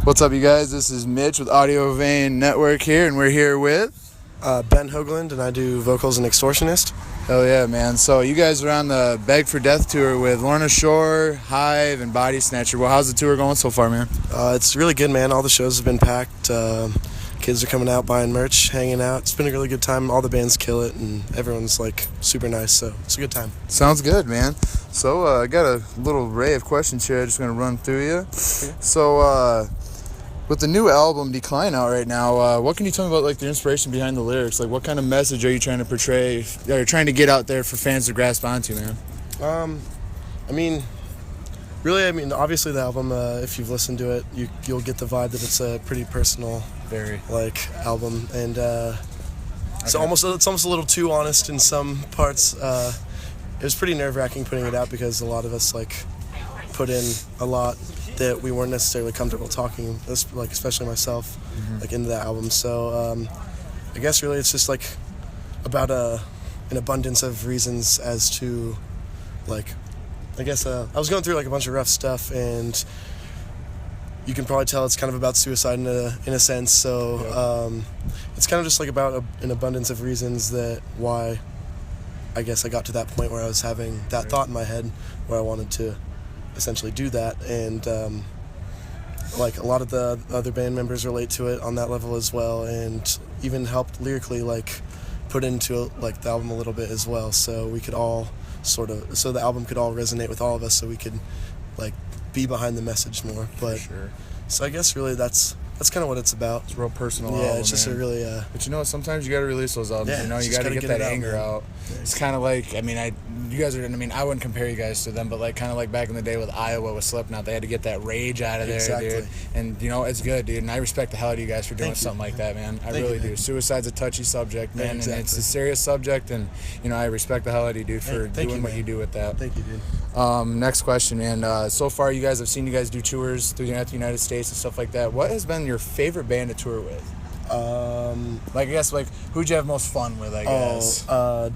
What's up, you guys? This is Mitch with AudioVein Network here, and we're here with Ben Hoagland, and I do vocals and Extortionist. Hell yeah, man. So you guys are on the Beg for Death tour with Lorna Shore, Hive, and Body Snatcher. Well, how's the tour going so far, man? It's really good, man. All the shows have been packed. Kids are coming out, buying merch, hanging out. It's been a really good time. All the bands kill it, and everyone's like super nice, so it's a good time. Sounds good, man. So I got a little array of questions here. I'm just going to run through you. So with the new album Decline out right now, what can you tell me about like the inspiration behind the lyrics? Like, what kind of message are you trying to portray, or trying to get out there for fans to grasp onto, man? Obviously the album, if you've listened to it, you'll get the vibe that it's a pretty personal, album, and it's almost a little too honest in some parts. It was pretty nerve-wracking putting it out because a lot of us put in a lot that we weren't necessarily comfortable talking, especially myself, into that album. So I guess really it's just about an abundance of reasons as to I was going through a bunch of rough stuff, and you can probably tell it's kind of about suicide in a sense. So it's kind of just about an abundance of reasons that why I guess I got to that point where I was having that thought in my head where I wanted to essentially do that, and a lot of the other band members relate to it on that level as well, and even helped lyrically put into the album a little bit as well, so we could all so the album could all resonate with all of us, so we could be behind the message more. But sure. So I guess really that's kind of what it's about. It's a real personal album. album, It's just a really But sometimes you got to release those albums. You got to get that anger out. Yeah. It's kind of you guys are. I wouldn't compare you guys to them, but kind of back in the day with Iowa with Slipknot, they had to get that rage out of there, dude. And it's good, dude. And I respect the hell out of you guys for doing something like that, man. I really do. Suicide's a touchy subject, man, and it's a serious subject. And I respect the hell out of you, dude, for doing what you do with that. Thank you, dude. Next question, man. So far, I've seen you guys do tours through the United States and stuff like that. What has been your favorite band to tour with? Who'd you have most fun with, I guess?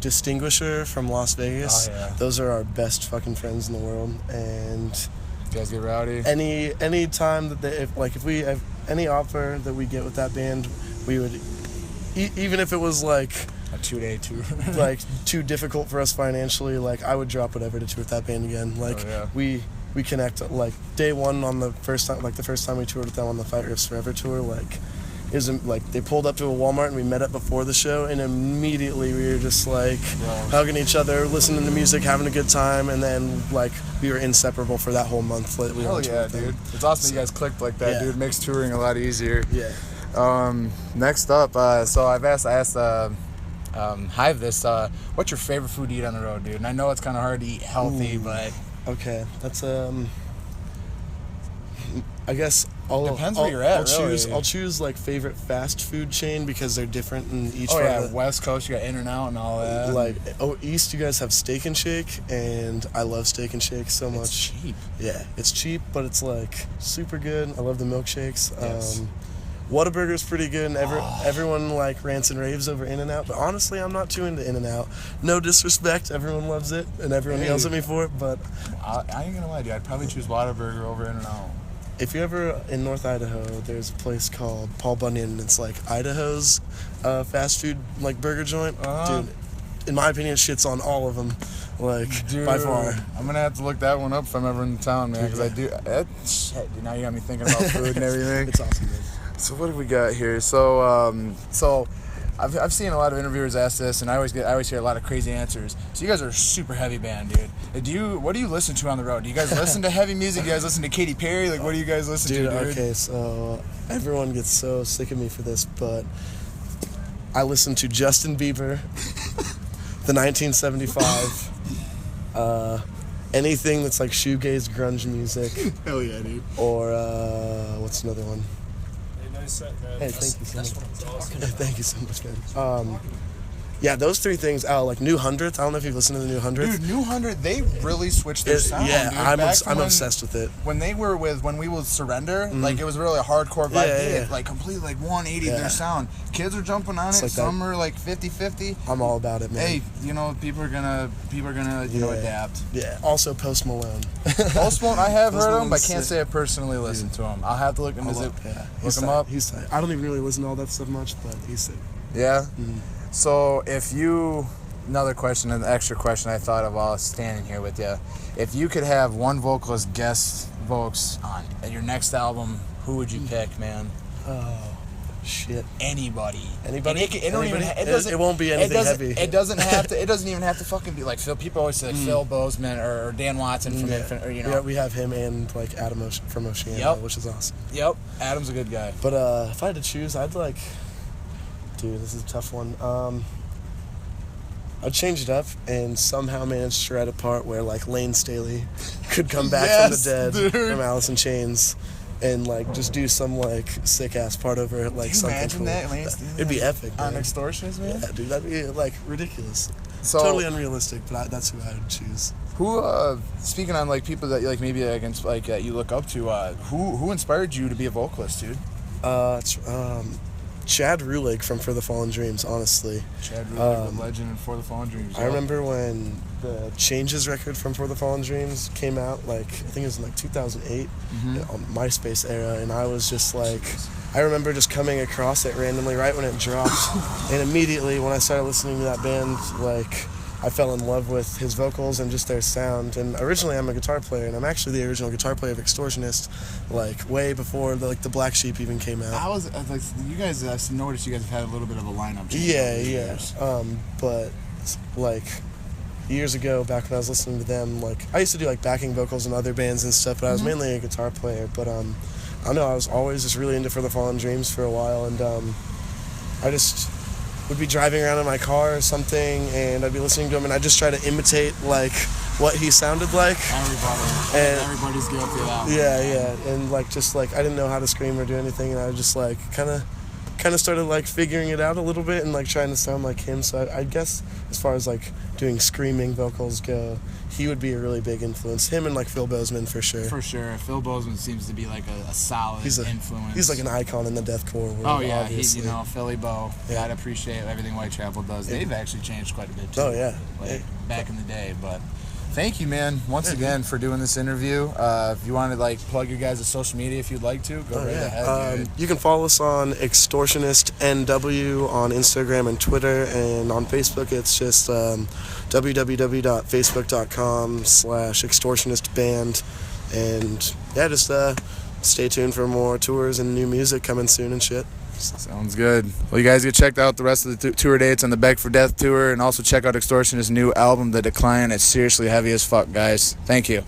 Distinguisher from Las Vegas. Oh, yeah. Those are our best fucking friends in the world, and you guys get rowdy? Any time that if we have any offer that we get with that band, we would, even if it was a 2-day tour, too difficult for us financially, I would drop whatever to tour with that band again. We connect day one on the first time, the first time we toured with them on the Fight Riffs Forever tour, they pulled up to a Walmart and we met up before the show, and immediately we were just hugging each other, listening to music, having a good time, and then we were inseparable for that whole month. Hell yeah, dude! It's awesome that you guys clicked like that, dude. It makes touring a lot easier. Yeah. Next up, so I asked Hive this. What's your favorite food to eat on the road, dude? And I know it's kind of hard to eat healthy, but okay, that's I guess depends where you're at. I'll choose favorite fast food chain because they're different in each. West Coast you got In-N-Out and all that. East you guys have Steak and Shake, and I love Steak and Shake so much. It's cheap. Yeah, it's cheap, but it's super good. I love the milkshakes. Yes. Whataburger's pretty good, and everyone rants and raves over In-N-Out, but honestly, I'm not too into In-N-Out. No disrespect, everyone loves it, and everyone yells at me for it, but I ain't gonna lie, dude. I'd probably choose Whataburger over In-N-Out. If you're ever in North Idaho, there's a place called Paul Bunyan, and it's Idaho's fast food burger joint. Dude, in my opinion, shit's on all of them, dude, by far. I'm gonna have to look that one up if I'm ever in town, man, because I do. Shit, dude, now you got me thinking about food and everything. It's awesome, man. So what have we got here? So I've seen a lot of interviewers ask this, and I always hear a lot of crazy answers. So you guys are a super heavy band, dude. What do you listen to on the road? Do you guys listen to heavy music? Do you guys listen to Katy Perry? What do you guys listen to, dude? Okay, so everyone gets so sick of me for this, but I listen to Justin Bieber, the 1975, anything that's shoegaze grunge music. Hell yeah, dude. Or what's another one? Set, man. Hey, thank you so much. Awesome. Thank you so much, man. Yeah, those three things. Like New Hundredth. I don't know if you've listened to the New Hundredth. Dude, New Hundred, they really switched their sound. Yeah, dude. I'm obsessed with it. When we would Surrender, like it was really a hardcore vibe. Yeah. Like completely like 180 their sound. Kids are jumping on it. Like some are like 50-50. I'm all about it, man. Hey, people are gonna adapt. Yeah. Also Post Malone. Post Malone, I have heard him, but I can't say I personally listened to him. I'll have to look him up. He's tight. I don't even really listen to all that stuff much, but he's sick. Yeah. So another question, an extra question I thought of while I was standing here with you. If you could have one vocalist guest vocals on your next album, who would you pick, man? Oh, shit. Anybody. It won't be anything heavy. It doesn't have to. It doesn't even have to fucking be like Phil. People always say like Phil Bozeman or Dan Watson from Infinite. Or, Yeah, we have him and like Adam from Oceania, which is awesome. Yep, Adam's a good guy. But if I had to choose, I'd like. Dude, this is a tough one. I'd change it up and somehow manage to write a part where like Lane Staley could come back from the dead from Alice in Chains and like just do some like sick ass part over like something imagine cool. That Lane Staley it'd be epic, man. On Extortionist, man. Yeah, dude, that'd be like ridiculous. So totally unrealistic, but that's who I would choose. Who speaking on like people that like maybe against like you look up to, who inspired you to be a vocalist, dude? It's Chad Rulig from For the Fallen Dreams, honestly. Chad Rulig, the legend in For the Fallen Dreams. I remember when the Changes record from For the Fallen Dreams came out, like, I think it was in like 2008, on MySpace era, and I was just like, I remember just coming across it randomly right when it dropped, and immediately when I started listening to that band, like, I fell in love with his vocals and just their sound. And originally I'm a guitar player, and I'm actually the original guitar player of Extortionist, like way before the Black Sheep even came out. I was like, you guys, I noticed you guys have had a little bit of a lineup. Yeah. But like years ago, back when I was listening to them, like I used to do like backing vocals in other bands and stuff, but I was mainly a guitar player. But I don't know, I was always just really into For the Fallen Dreams for a while, and I just would be driving around in my car or something, and I'd be listening to him, and I'd just try to imitate like what he sounded like. Everybody's guilty of that. Yeah, and like just like I didn't know how to scream or do anything, and I just like kind of started like figuring it out a little bit and like trying to sound like him. So I guess as far as like doing screaming vocals go, he would be a really big influence. Him and like Phil Bozeman for sure. For sure, Phil Bozeman seems to be like a solid influence. He's like an icon in the deathcore world. Oh yeah, obviously. Philly Bo. Yeah. Gotta appreciate everything Whitechapel does. They've actually changed quite a bit too. Oh yeah, back in the day, but. Thank you, man, once again for doing this interview. If you want to like plug your guys' social media, if you'd like to, go right ahead. Dude. You can follow us on Extortionist NW on Instagram and Twitter, and on Facebook it's just www.facebook.com/extortionistband, and yeah, just stay tuned for more tours and new music coming soon and shit. Sounds good. Well, you guys get checked out the rest of the tour dates on the Back for Death tour, and also check out Extortionist's new album, The Decline. It's seriously heavy as fuck, guys. Thank you.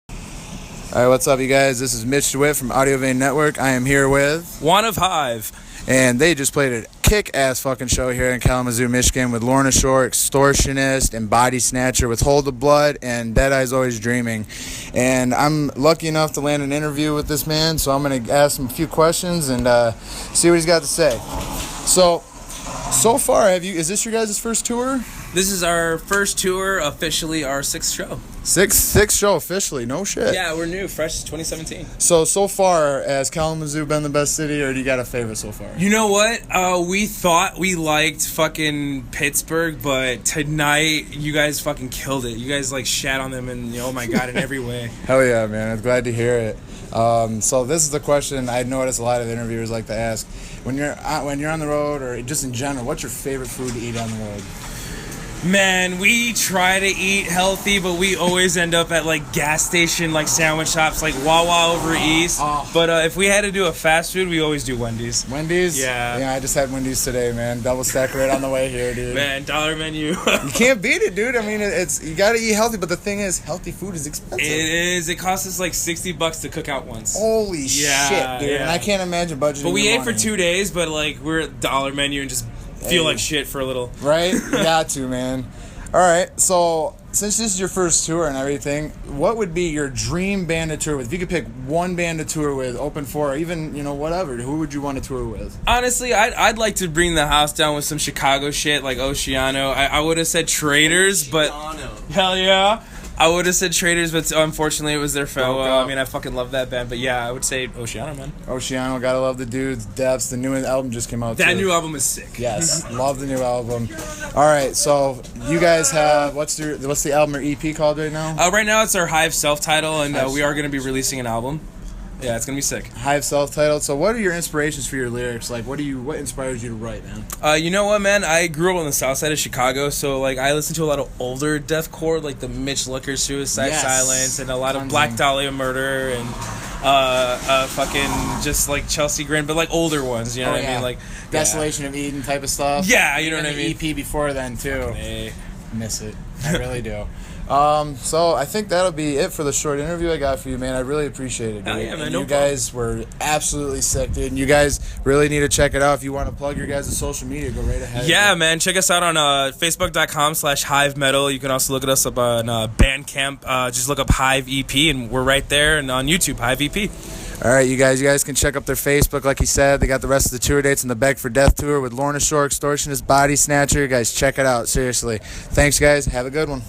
All right, what's up, you guys? This is Mitch DeWitt from AudioVein Network. I am here with one of Hive, and they just played a kick-ass fucking show here in Kalamazoo, Michigan, with Lorna Shore, Extortionist, and Body Snatcher, with Hold the Blood, and Dead Eyes Always Dreaming. And I'm lucky enough to land an interview with this man, so I'm going to ask him a few questions and see what he's got to say. So far, is this your guys' first tour? This is our first tour, officially our sixth show. Sixth show officially, no shit. Yeah, we're new, fresh 2017. So far, has Kalamazoo been the best city, or do you got a favorite so far? You know what? We thought we liked fucking Pittsburgh, but tonight you guys fucking killed it. You guys like shat on them, and oh my god, in every way. Hell yeah, man! I'm glad to hear it. So this is the question I notice a lot of interviewers like to ask: when you're on the road, or just in general, what's your favorite food to eat on the road? Man, we try to eat healthy, but we always end up at like gas station, like sandwich shops, like Wawa over east. Oh. But if we had to do a fast food, we always do Wendy's. Wendy's? Yeah. Yeah, I just had Wendy's today, man. Double stack right on the way here, dude. Man, dollar menu. You can't beat it, dude. I mean, you gotta eat healthy, but the thing is, healthy food is expensive. It is. It costs us like $60 to cook out once. Holy shit, dude. Yeah. And I can't imagine budgeting. But we ate for 2 days, but like we're at dollar menu and just feel like shit for a little. Right? You got to, man. All right, so since this is your first tour and everything, what would be your dream band to tour with? If you could pick one band to tour with, open for, or even, whatever, who would you want to tour with? Honestly, I'd like to bring the house down with some Chicago shit like Oceano. I would have said Traitors, but hell yeah. I would have said Traitors, but unfortunately it was their farewell. I mean, I fucking love that band, but yeah, I would say Oceano, man. Oceano, gotta love the dudes. Depths, the new album just came out. That new album is sick. Yes, love the new album. All right, so you guys have what's the album or EP called right now? Right now it's our Hive self-title, and we are going to be releasing an album. Yeah, it's gonna be sick. Hive self-titled. So, what are your inspirations for your lyrics? Like, what inspires you to write, man? You know what, man? I grew up on the south side of Chicago, so like I listen to a lot of older deathcore, like the Mitch Lucker Suicide Silence, and a lot of Black Dahlia Murder, and fucking just like Chelsea Grin, but like older ones. You know what I mean? Like Desolation of Eden type of stuff. Yeah, you know what I mean. EP before then too. Miss it. I really do. So I think that'll be it for the short interview I got for you, man. I really appreciate it, dude. Yeah, man, you guys were absolutely sick, dude. And you guys really need to check it out. If you want to plug your guys' social media, go right ahead. Yeah, man. Check us out on Facebook.com/Hive Metal. You can also look at us up on Bandcamp. Just look up Hive EP, and we're right there. And on YouTube, Hive EP. All right, you guys can check up their Facebook. Like he said, they got the rest of the tour dates in the Beg for Death tour with Lorna Shore, Extortionist, Body Snatcher. Guys, check it out. Seriously. Thanks, guys. Have a good one.